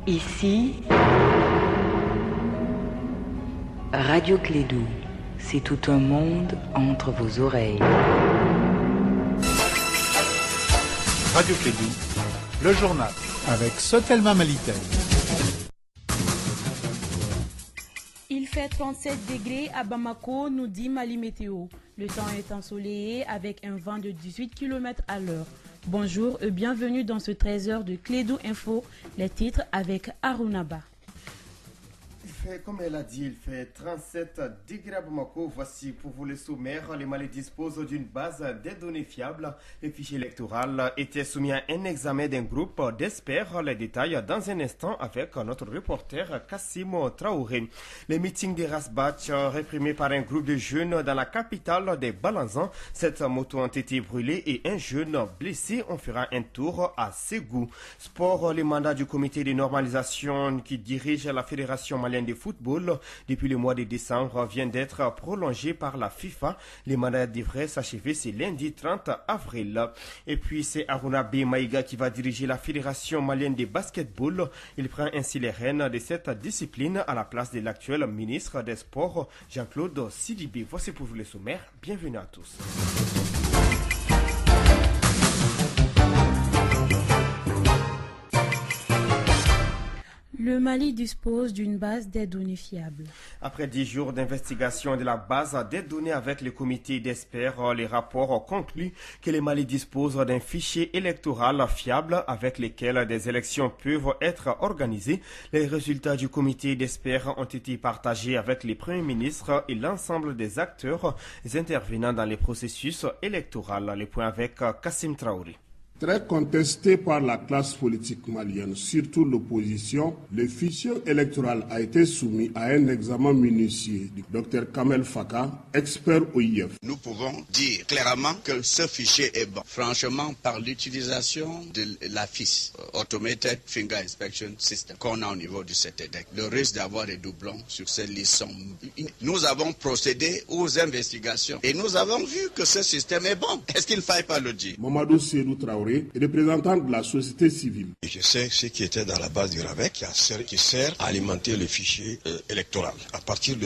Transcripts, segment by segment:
Ici, Radio Clédou, c'est tout un monde entre vos oreilles. Radio Clédou, le journal, avec Sotelma Malitel. Il fait 37 degrés à Bamako, nous dit Mali Météo. Le temps est ensoleillé avec un vent de 18 km à l'heure. Bonjour et bienvenue dans ce 13h de Clédou Info, les titres avec Arunaba. Comme elle a dit, il fait 37 degrés à Bamako. Voici pour vous le sommaire. Les Mali disposent d'une base des données fiables. Le fichier électoral était soumis à un examen d'un groupe d'experts. Les détails dans un instant avec notre reporter Kassim Traoré. Les meetings des Rasbach réprimés par un groupe de jeunes dans la capitale des Balanzans. 7 motos ont été brûlées et un jeune blessé. On fera un tour à Ségou. Sport, les mandats du comité de normalisation qui dirige la Fédération malienne de football depuis le mois de décembre vient d'être prolongé par la FIFA. Les mandats devraient s'achever ce lundi 30 avril. Et puis c'est Aruna B. Maïga qui va diriger la Fédération malienne de basketball. Il prend ainsi les rênes de cette discipline à la place de l'actuel ministre des Sports, Jean-Claude Sidibé. Voici pour vous le sommaire. Bienvenue à tous. Le Mali dispose d'une base des données fiables. Après 10 jours d'investigation de la base des données avec le comité d'experts, les rapports concluent que le Mali dispose d'un fichier électoral fiable avec lequel des élections peuvent être organisées. Les résultats du comité d'experts ont été partagés avec les premiers ministres et l'ensemble des acteurs intervenant dans les processus électoraux. Les points avec Kassim Traoré. Très contesté par la classe politique malienne, surtout l'opposition, le fichier électoral a été soumis à un examen minutieux du Dr Kamel Faka, expert OIF. Nous pouvons dire clairement que ce fichier est bon. Franchement, par l'utilisation de la FIS, Automated Finger Inspection System, qu'on a au niveau du CTDEC, le risque d'avoir des doublons sur ces listes sont... Nous avons procédé aux investigations et nous avons vu que ce système est bon. Est-ce qu'il ne faille pas le dire? Mamadou Serou Traoré, représentant de la société civile. Je sais ce qui était dans la base du RAVEC qui sert à alimenter le fichier électoral. À partir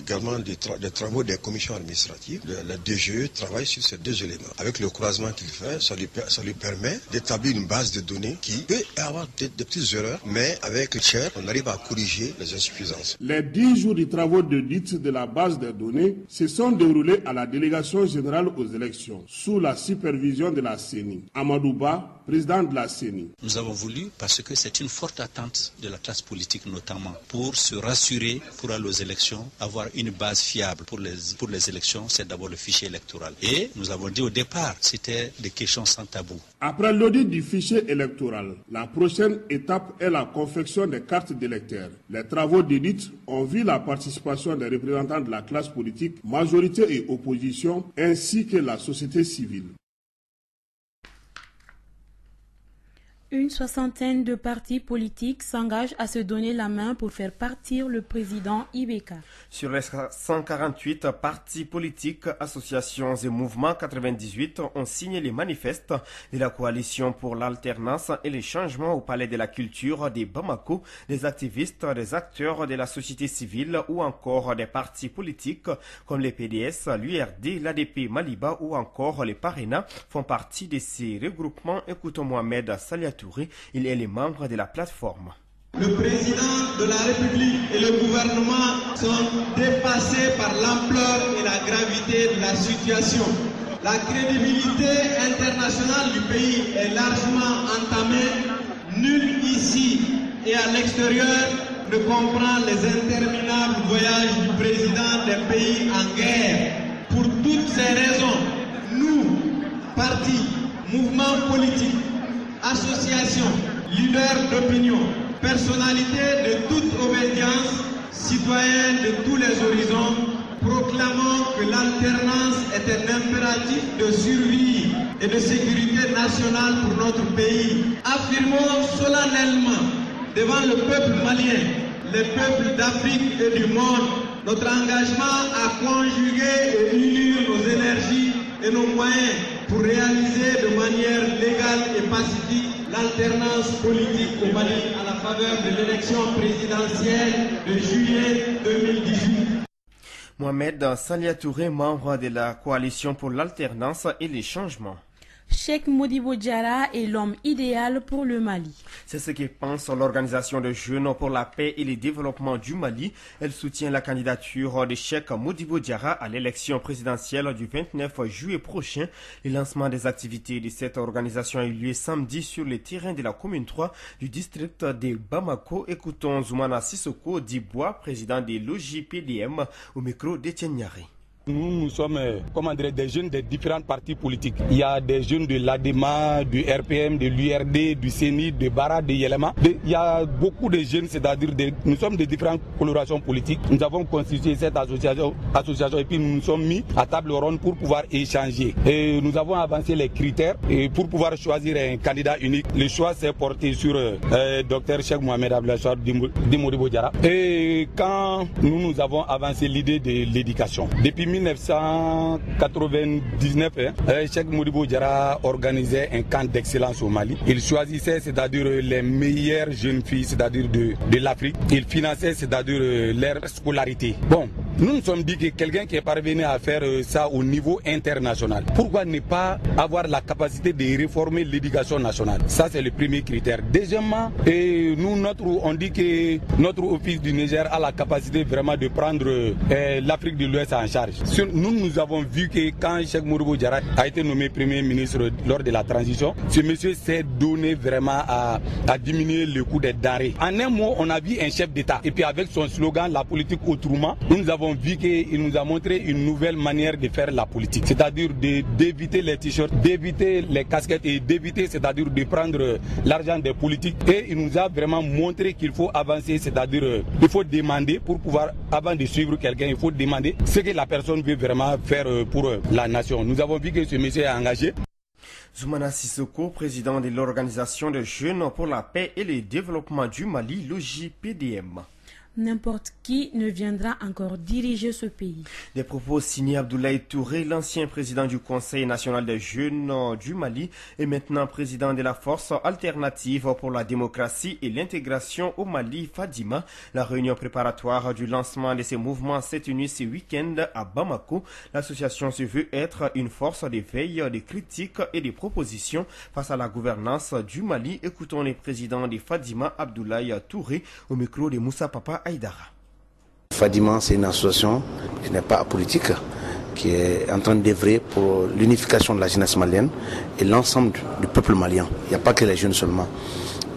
également des travaux des commissions administratives, la DGE travaille sur ces deux éléments. Avec le croisement qu'il fait, ça lui permet d'établir une base de données qui peut avoir des petites erreurs, mais avec le tiers, on arrive à corriger les insuffisances. Les 10 jours de travaux d'audit de la base de données se sont déroulés à la délégation générale aux élections, sous la supervision de la CENI. Amadou Ba, président de la CENI. Nous avons voulu, parce que c'est une forte attente de la classe politique notamment, pour se rassurer pour aller aux élections, avoir une base fiable pour les élections, c'est d'abord le fichier électoral. Et nous avons dit au départ, c'était des questions sans tabou. Après l'audit du fichier électoral, la prochaine étape est la confection des cartes d'électeurs. Les travaux d'audit ont vu la participation des représentants de la classe politique, majorité et opposition, ainsi que la société civile. Une soixantaine de partis politiques s'engagent à se donner la main pour faire partir le président Ibeka. Sur les 148 partis politiques, associations et mouvements, 98 ont signé les manifestes de la coalition pour l'alternance et les changements au palais de la culture de Bamako. Des activistes, des acteurs de la société civile ou encore des partis politiques comme les PDS, l'URD, l'ADP Maliba ou encore les Parena font partie de ces regroupements. Écoutons Mohamed Saliatou. Il est le membre de la plateforme. Le président de la République et le gouvernement sont dépassés par l'ampleur et la gravité de la situation. La crédibilité internationale du pays est largement entamée. Nul ici et à l'extérieur ne comprend les interminables voyages du président des pays en guerre. Pour toutes ces raisons, nous, partis, mouvements politiques, associations, leaders d'opinion, personnalités de toute obédience, citoyens de tous les horizons, proclamons que l'alternance est un impératif de survie et de sécurité nationale pour notre pays. Affirmons solennellement devant le peuple malien, les peuples d'Afrique et du monde, notre engagement à conjuguer et unir nos énergies et nos moyens pour réaliser de manière légale et pacifique l'alternance politique au Mali à la faveur de l'élection présidentielle de juillet 2018. Mohamed Salia Touré, membre de la coalition pour l'alternance et les changements. Cheikh Modibo Diarra est l'homme idéal pour le Mali. C'est ce que pense l'Organisation de jeunes pour la paix et le développement du Mali. Elle soutient la candidature de Cheikh Modibo Diarra à l'élection présidentielle du 29 juillet prochain. Le lancement des activités de cette organisation a eu lieu samedi sur le terrain de la commune 3 du district de Bamako. Écoutons Zoumana Sissoko Dibois, président de l'OJPDM, au micro d'Etienne Niaré. Nous sommes des jeunes des différents partis politiques. Il y a des jeunes de l'ADEMA, du RPM, de l'URD, du CENI, de Bara, de Yelema. Il y a beaucoup de jeunes, c'est-à-dire nous sommes de différentes colorations politiques. Nous avons constitué cette association et puis nous nous sommes mis à table ronde pour pouvoir échanger. Et nous avons avancé les critères et pour pouvoir choisir un candidat unique. Le choix s'est porté sur Dr Cheikh Mohamed Abdelachar Modibo Diarra. Et quand nous avons avancé l'idée de l'éducation, depuis 1999, Cheikh Modibo Diarra organisait un camp d'excellence au Mali. Il choisissait, c'est-à-dire les meilleures jeunes filles, c'est-à-dire de l'Afrique. Il finançait, c'est-à-dire leur scolarité. Bon, nous nous sommes dit que quelqu'un qui est parvenu à faire ça au niveau international, pourquoi ne pas avoir la capacité de réformer l'éducation nationale? Ça, c'est le premier critère. Deuxièmement, on dit que notre office du Niger a la capacité vraiment de prendre l'Afrique de l'Ouest en charge. Nous avons vu que quand Cheikh Modibo Diarra a été nommé Premier ministre lors de la transition, ce monsieur s'est donné vraiment à diminuer le coût des denrées. En un mot, on a vu un chef d'État. Et puis avec son slogan, la politique autrement, nous avons vu qu'il nous a montré une nouvelle manière de faire la politique. C'est-à-dire d'éviter les t-shirts, d'éviter les casquettes et d'éviter, c'est-à-dire de prendre l'argent des politiques. Et il nous a vraiment montré qu'il faut avancer, c'est-à-dire il faut demander pour pouvoir, avant de suivre quelqu'un, il faut demander ce que la personne veut vraiment faire pour la nation. Nous avons vu que ce monsieur est engagé. Zoumana Sissoko, président de l'Organisation de jeunes pour la paix et le développement du Mali, l'OJPDM. N'importe qui ne viendra encore diriger ce pays. Des propos signés Abdoulaye Touré, l'ancien président du Conseil national des jeunes du Mali et maintenant président de la force alternative pour la démocratie et l'intégration au Mali, Fadima. La réunion préparatoire du lancement de ces mouvements s'est tenue ce week-end à Bamako. L'association se veut être une force de veille, de critiques et de propositions face à la gouvernance du Mali. Écoutons le président de Fadima, Abdoulaye Touré, au micro de Moussa Papa Aïdara. Fadima, c'est une association qui n'est pas apolitique, qui est en train d'œuvrer pour l'unification de la jeunesse malienne et l'ensemble du peuple malien. Il n'y a pas que les jeunes seulement.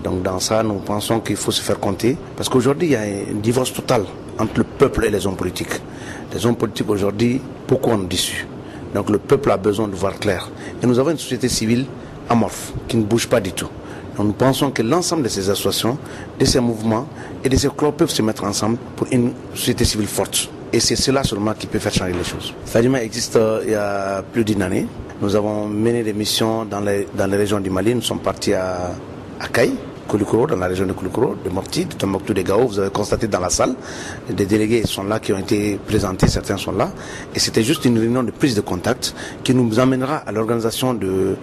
Donc dans ça, nous pensons qu'il faut se faire compter, parce qu'aujourd'hui, il y a un divorce total entre le peuple et les hommes politiques. Les hommes politiques aujourd'hui, beaucoup en ont déçu. Donc le peuple a besoin de voir clair. Et nous avons une société civile amorphe, qui ne bouge pas du tout. Donc nous pensons que l'ensemble de ces associations, de ces mouvements et de ces clubs peuvent se mettre ensemble pour une société civile forte. Et c'est cela seulement qui peut faire changer les choses. Fadima existe il y a plus d'une année. Nous avons mené des missions dans les régions du Mali. Nous sommes partis à Kaï, Koulikoro, dans la région de Koulikoro, de Mopti, de Tombouctou, de Gao. Vous avez constaté dans la salle, des délégués sont là qui ont été présentés, certains sont là. Et c'était juste une réunion de prise de contact qui nous amènera à l'organisation de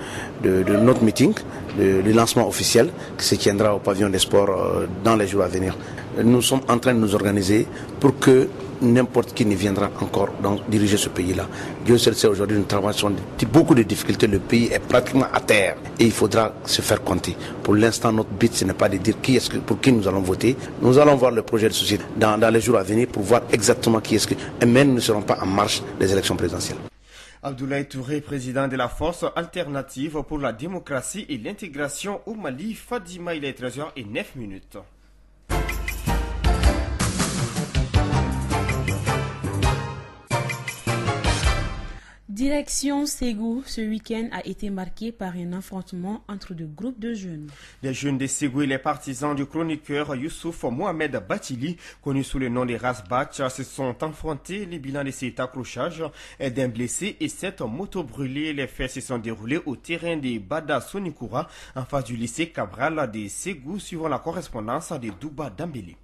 notre meeting, le lancement officiel qui se tiendra au pavillon des sports dans les jours à venir. Nous sommes en train de nous organiser pour que n'importe qui ne viendra encore diriger ce pays-là. Dieu seul sait, aujourd'hui nous traversons beaucoup de difficultés, le pays est pratiquement à terre et il faudra se faire compter. Pour l'instant, notre but ce n'est pas de dire pour qui nous allons voter. Nous allons voir le projet de société dans les jours à venir pour voir exactement qui est-ce que... Mais nous ne serons pas en marche des élections présidentielles. Abdoulaye Touré, président de la force alternative pour la démocratie et l'intégration au Mali. Fadima, il est 13h09. Direction Ségou, ce week-end a été marqué par un affrontement entre deux groupes de jeunes. Les jeunes de Ségou et les partisans du chroniqueur Youssouf Mohamed Batili, connu sous le nom de Rasbach, se sont affrontés. Les bilans de cet accrochage est d'un blessé et 7 motos brûlées. Les faits se sont déroulés au terrain de Bada Sonikoura, en face du lycée Cabral de Ségou, suivant la correspondance de Douba Dambélé.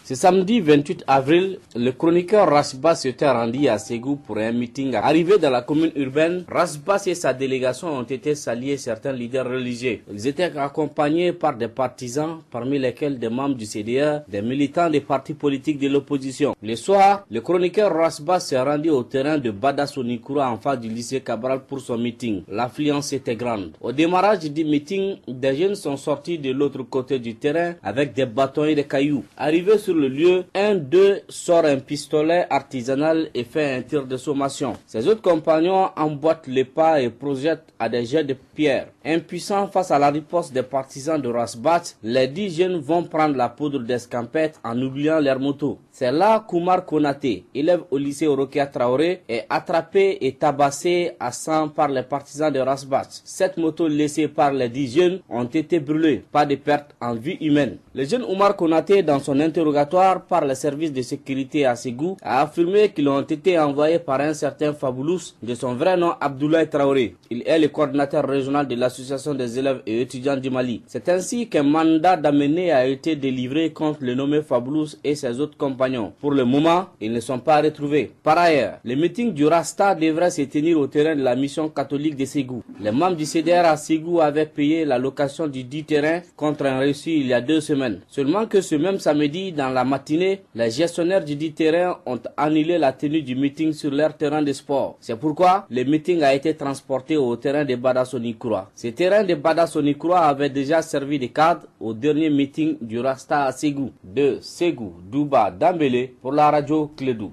Ce samedi 28 avril, le chroniqueur Rasbas s'était rendu à Ségou pour un meeting. Arrivé dans la commune urbaine, Rasbas et sa délégation ont été salués certains leaders religieux. Ils étaient accompagnés par des partisans, parmi lesquels des membres du CDR, des militants des partis politiques de l'opposition. Le soir, le chroniqueur Rasbas s'est rendu au terrain de Bada-Sonikura en face du lycée Cabral pour son meeting. L'affluence était grande. Au démarrage du meeting, des jeunes sont sortis de l'autre côté du terrain avec des bâtons et des cailloux. Arrivés sur le lieu, un d'eux sort un pistolet artisanal et fait un tir de sommation. Ses autres compagnons emboîtent les pas et projettent à des jets de pierre. Impuissants face à la riposte des partisans de Rasbas, les 10 jeunes vont prendre la poudre d'escampette en oubliant leur moto. C'est là Koumar Konaté, élève au lycée Orokia Traoré, est attrapé et tabassé à sang par les partisans de Rasbas. 7 motos laissées par les 10 jeunes ont été brûlées, pas de perte en vie humaine. Le jeune Oumar Konaté, dans son interrogatoire par les services de sécurité à Ségou, a affirmé qu'ils ont été envoyés par un certain Faboulous, de son vrai nom Abdoulaye Traoré. Il est le coordinateur régional de l'association des élèves et étudiants du Mali. C'est ainsi qu'un mandat d'amener a été délivré contre le nommé Faboulous et ses autres compagnons. Pour le moment, ils ne sont pas retrouvés. Par ailleurs, le meeting du Rasta devrait se tenir au terrain de la mission catholique de Ségou. Les membres du CDR à Ségou avaient payé la location du dit terrain contre un reçu il y a 2 semaines. Seulement que ce même samedi, dans la matinée, les gestionnaires du dit terrain ont annulé la tenue du meeting sur leur terrain de sport. C'est pourquoi le meeting a été transporté au terrain de Bada-Sonikura. Ce terrain de Bada-Sonikura avait déjà servi de cadre au dernier meeting du Rasta à Ségou. De Ségou, Douba, Dambélé pour la radio Clédou.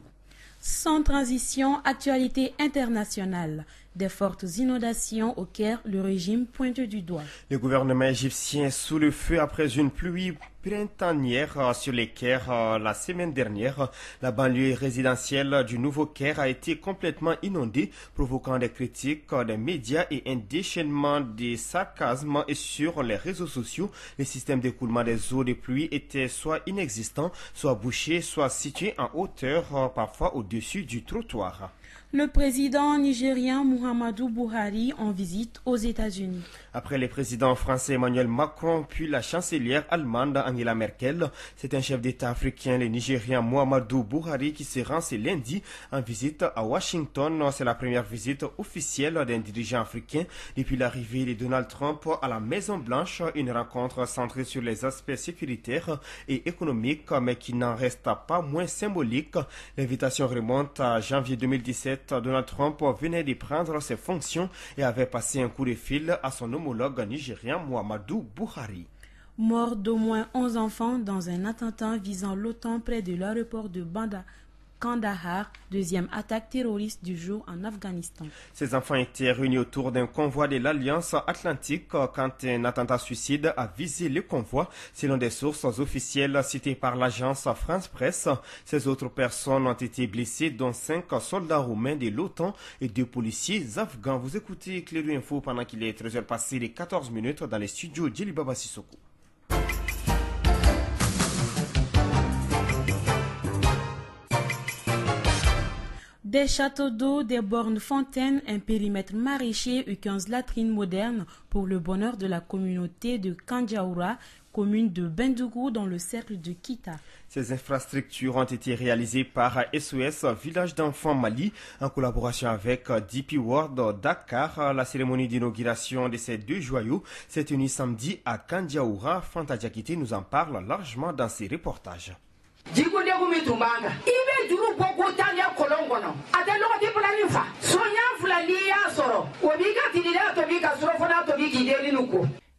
Sans transition, actualité internationale. Des fortes inondations au Caire, le régime pointe du doigt. Le gouvernement égyptien est sous le feu après une pluie printanière sur les Caire la semaine dernière. La banlieue résidentielle du Nouveau Caire a été complètement inondée, provoquant des critiques des médias et un déchaînement de sarcasme sur les réseaux sociaux. Les systèmes d'écoulement des eaux de pluie étaient soit inexistants, soit bouchés, soit situés en hauteur, parfois au-dessus du trottoir. Le président nigérien Muhammadu Buhari en visite aux États-Unis. Après les présidents français Emmanuel Macron puis la chancelière allemande Angela Merkel, c'est un chef d'État africain, le Nigérien Muhammadu Buhari, qui se rend ce lundi en visite à Washington. C'est la première visite officielle d'un dirigeant africain depuis l'arrivée de Donald Trump à la Maison-Blanche, une rencontre centrée sur les aspects sécuritaires et économiques, mais qui n'en reste pas moins symbolique. L'invitation remonte à janvier 2017. Donald Trump venait de prendre ses fonctions et avait passé un coup de fil à son homologue nigérien Muhammadu Buhari. Mort d'au moins 11 enfants dans un attentat visant l'OTAN près de l'aéroport de Kandahar, deuxième attaque terroriste du jour en Afghanistan. Ces enfants étaient réunis autour d'un convoi de l'Alliance Atlantique quand un attentat suicide a visé le convoi, selon des sources officielles citées par l'agence France Presse. Ces autres personnes ont été blessées, dont 5 soldats roumains de l'OTAN et 2 policiers afghans. Vous écoutez Clédou Info pendant qu'il est 13h passé les 14 minutes dans les studios Djilibaba Sissoko. Des châteaux d'eau, des bornes fontaines, un périmètre maraîcher et 15 latrines modernes pour le bonheur de la communauté de Kandiaoura, commune de Bendougou dans le cercle de Kita. Ces infrastructures ont été réalisées par SOS Village d'Enfants Mali en collaboration avec DP World Dakar. La cérémonie d'inauguration de ces 2 joyaux s'est tenue samedi à Kandiaoura. Fanta Diakité nous en parle largement dans ses reportages.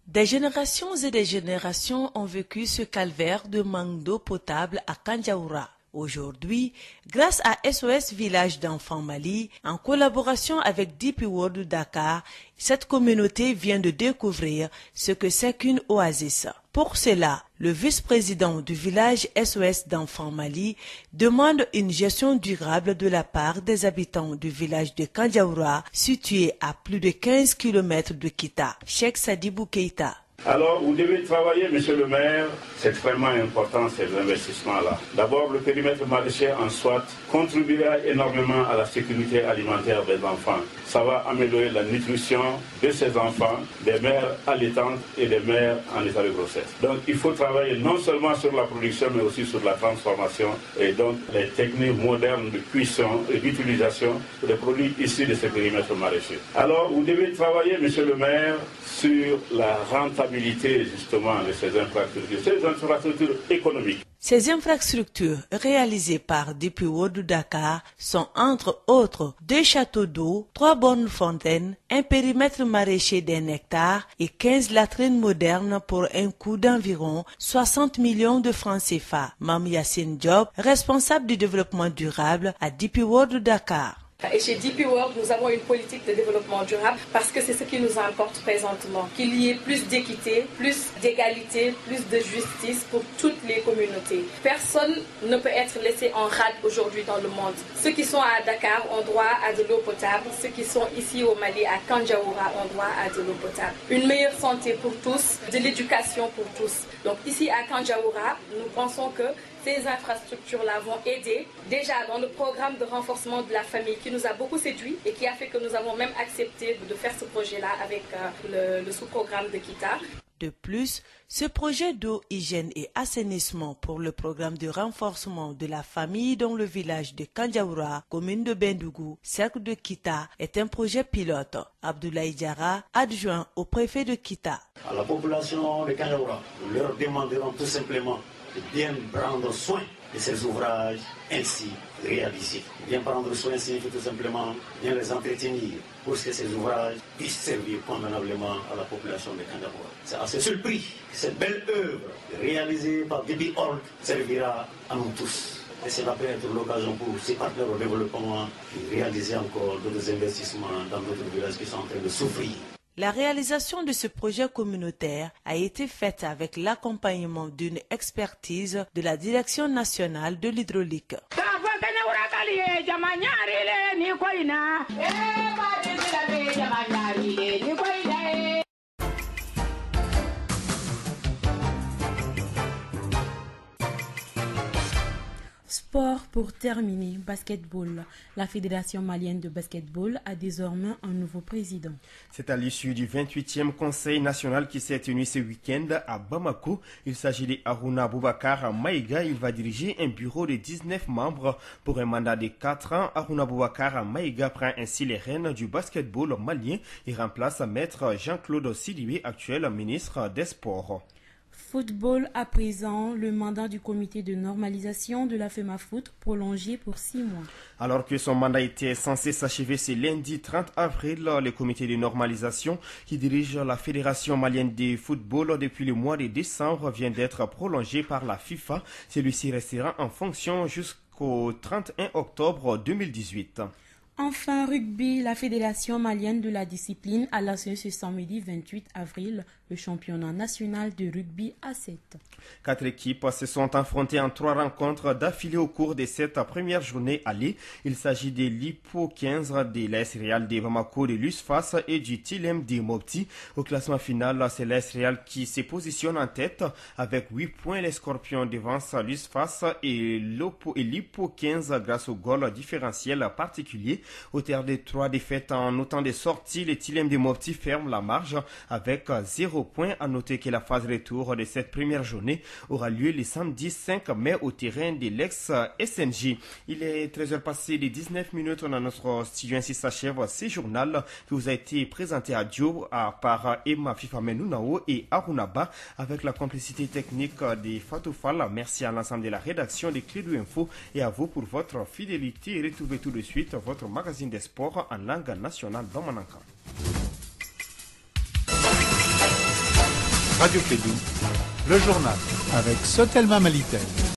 Des générations et des générations ont vécu ce calvaire de manque d'eau potable à Kandiaoura. Aujourd'hui, grâce à SOS Village d'Enfants Mali, en collaboration avec DP World Dakar, cette communauté vient de découvrir ce que c'est qu'une oasis. Pour cela, le vice-président du village SOS d'Enfants Mali demande une gestion durable de la part des habitants du village de Kandiaoura, situé à plus de 15 km de Kita. Cheikh Sadibou Keita. Alors, vous devez travailler, monsieur le maire, c'est extrêmement important ces investissements-là. D'abord, le périmètre maraîcher en soi contribuera énormément à la sécurité alimentaire des enfants. Ça va améliorer la nutrition de ces enfants, des mères allaitantes et des mères en état de grossesse. Donc, il faut travailler non seulement sur la production, mais aussi sur la transformation et donc les techniques modernes de cuisson et d'utilisation des produits issus de ces périmètres maraîchers. Alors, vous devez travailler, monsieur le maire, sur la rentabilité justement de ces infrastructures économiques. Ces infrastructures réalisées par DP World Dakar sont entre autres 2 châteaux d'eau, 3 bornes fontaines, un périmètre maraîcher d'1 hectare et 15 latrines modernes pour un coût d'environ 60 millions de francs CFA. Mam Yassine Diop, responsable du développement durable à DP World Dakar. Et chez DP World, nous avons une politique de développement durable parce que c'est ce qui nous importe présentement. Qu'il y ait plus d'équité, plus d'égalité, plus de justice pour toutes les communautés. Personne ne peut être laissé en rade aujourd'hui dans le monde. Ceux qui sont à Dakar ont droit à de l'eau potable. Ceux qui sont ici au Mali, à Kandiaoura, ont droit à de l'eau potable. Une meilleure santé pour tous, de l'éducation pour tous. Donc ici à Kandiaoura, nous pensons que ces infrastructures-là vont aider déjà dans le programme de renforcement de la famille qui nous a beaucoup séduit et qui a fait que nous avons même accepté de faire ce projet-là avec le sous-programme de Kita. De plus, ce projet d'eau, hygiène et assainissement pour le programme de renforcement de la famille dans le village de Kandiaoura, commune de Bendougou, cercle de Kita, est un projet pilote. Abdoulaye Diarra, adjoint au préfet de Kita. À la population de Kandiaoura, nous leur demanderons tout simplement de bien prendre soin de ces ouvrages ainsi réalisés. Bien prendre soin signifie tout simplement bien les entretenir pour que ces ouvrages puissent servir convenablement à la population de Kandiaoura. C'est à ce seul prix que cette belle œuvre réalisée par DP World servira à nous tous. Et cela peut être l'occasion pour ces partenaires au développement de réaliser encore d'autres investissements dans d'autres villages qui sont en train de souffrir. La réalisation de ce projet communautaire a été faite avec l'accompagnement d'une expertise de la Direction nationale de l'hydraulique. Sport pour terminer, basketball. La Fédération malienne de basketball a désormais un nouveau président. C'est à l'issue du 28e Conseil national qui s'est tenu ce week-end à Bamako. Il s'agit de Harouna Boubacar Maïga. Il va diriger un bureau de 19 membres pour un mandat de 4 ans. Harouna Boubacar Maïga prend ainsi les rênes du basketball malien et remplace Maître Jean-Claude Sidibé, actuel ministre des Sports. Football à présent, le mandat du comité de normalisation de la FEMAFOOT prolongé pour 6 mois. Alors que son mandat était censé s'achever ce lundi 30 avril, le comité de normalisation qui dirige la Fédération malienne de football depuis le mois de décembre vient d'être prolongé par la FIFA. Celui-ci restera en fonction jusqu'au 31 octobre 2018. Enfin, rugby, la Fédération malienne de la discipline a lancé ce samedi 28 avril le championnat national de rugby à 7. 4 équipes se sont affrontées en 3 rencontres d'affilée au cours de cette première journée aller. Il s'agit de l'Hippo 15, de l'AS Real de Bamako, de l'USFAS et du TILEM de Mopti. Au classement final, c'est l'AS Real qui se positionne en tête avec 8 points. Les Scorpions devancent l'USFAS et l'Hippo 15 grâce au goal différentiel particulier. Au terme de 3 défaites en autant de sorties, les TILEM de Mopti ferment la marge avec 0 points. À noter que la phase retour de cette première journée aura lieu le samedi 5 mai au terrain de l'ex-SNJ. Il est 13h passé de 19 minutes dans notre studio. Ainsi s'achève ce journal qui vous a été présenté à Diop par Emma Fifamenunao et Arunaba avec la complicité technique de Fatou Fall. Merci à l'ensemble de la rédaction de Clédou Info et à vous pour votre fidélité. Retrouvez tout de suite votre magazine des sports en langue nationale dans Mananka. Radio Clédou, le journal avec Sotelma Malitel.